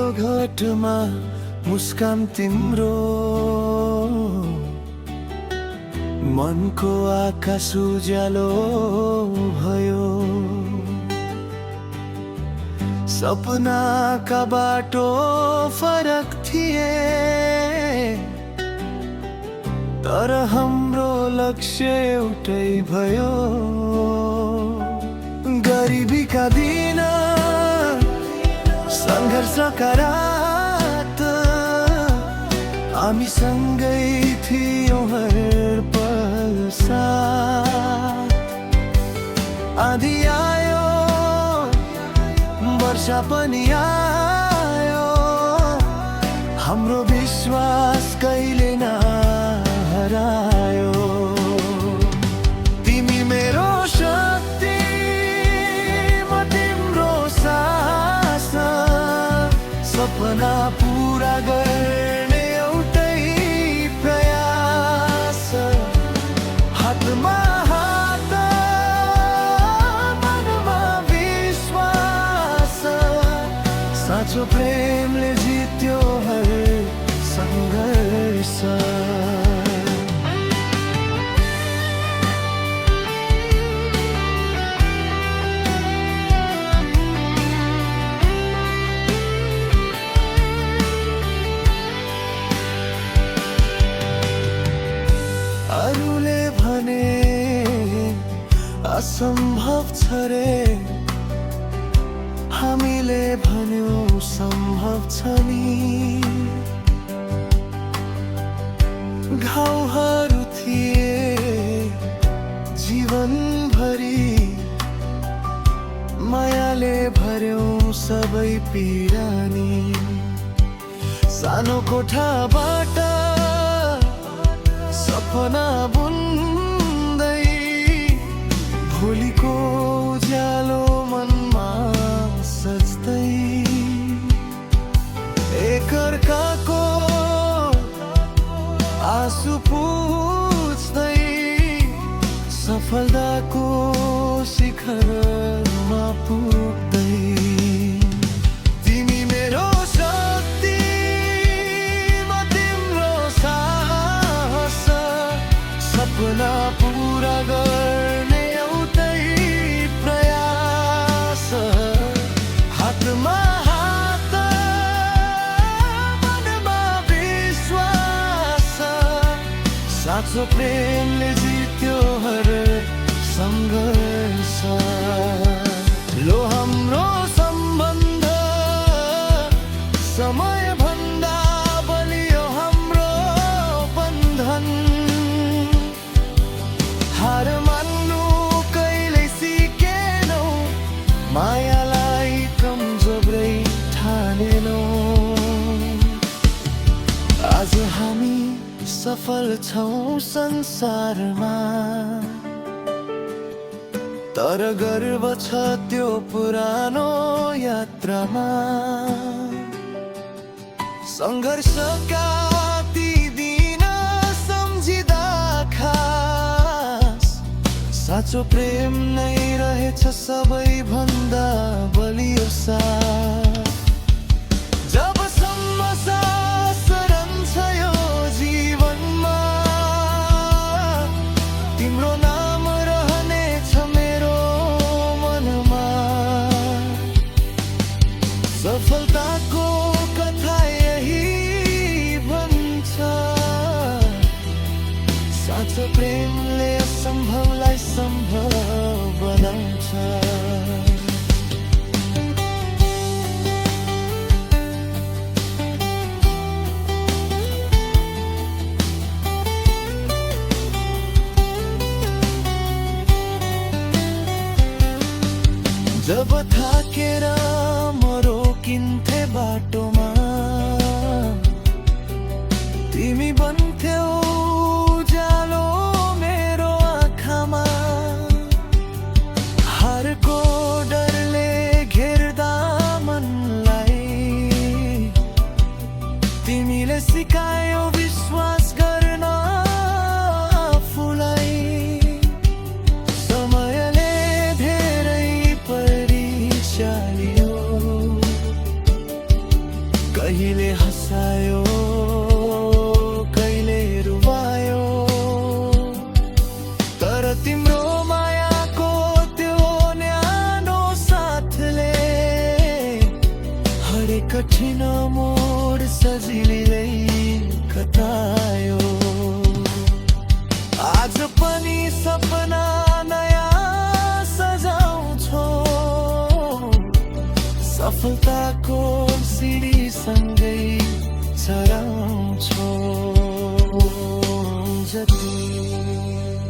अघिल्लो घटमा मुस्कान तिम्रो, मनको आकाश उज्यालो भयो। सपनाका बाटो फरक थिए, तर हाम्रो लक्ष्य एउटै भयो। गरिबीका दिन, सङ्घर्षका रात, हामी सँगै थियौँ हर पल साथ। आँधी आयो, वर्षा पनि आयो, हाम्रो विश्वास कहिले नहरायो। तिमी मेरो शक्ति, म तिम्रो सास, सपना पुरा गर्ने एउटै प्रयास। हातमा हात, मनमा विश्वास, साँचो प्रेमले जित्यो हर सङ्घर्ष। अरूले भने असम्भव छ रे, हामीले भन्यौं सम्भव छ नि। घाउहरू थिए जीवनभरि, मायाले भर्यौं सबै पीडा नि। सानो कोठाबाट सपना बुन्दै, भोलिको उज्यालो मनमा सज्दै, एकअर्काको आँसु पुछ्दै, सफलताको शिखरमा पुग्दै। तिमी मेरो शक्ति, म तिम्रो साहस, सपना पुरा गर्ने एउटै प्रयास। हातमा हात, मनमा विश्वास, साँचो प्रेमले जित्यो हर सङ्घर्ष। लो हाम्रो सम्बन्ध समय भन्दा बलियो हाम्रो बन्धन। हार मान्नु कहिल्यै सिकेनौ, मायालाई कमजोरै ठानेनौ। आज हामी सफल छौँ संसारमा, तर गर्व छ त्यो पुरानो यात्रामा। सङ्घर्षका ती दिन सम्झिँदा खास, साँचो प्रेम नै रहेछ सबैभन्दा बलियो साथ। जबसम्म सास रहन्छ यो जीवनमा, तिम्रो नाम रहनेछ मेरो मनमा। सफलताको कथा यही भन्छ, साँचो प्रेमले असम्भवलाई सम्भव बनाउँछ। जब थाकेर म रोकिन्थे बाटोमा, तिमी बन्थ्यौ उज्यालो मेरो आँखामा। हारको डरले घेर्दा मनलाई, तिमीले सिकायौ विश्वास गर्न आफूलाई। समयले धेरै परीक्षा हरे कठिन मोड सजिलै कतायो। आज पनि सपना नयाँ सजाउँछौ, सफलताको सिडी सँगै चढाउँछौ।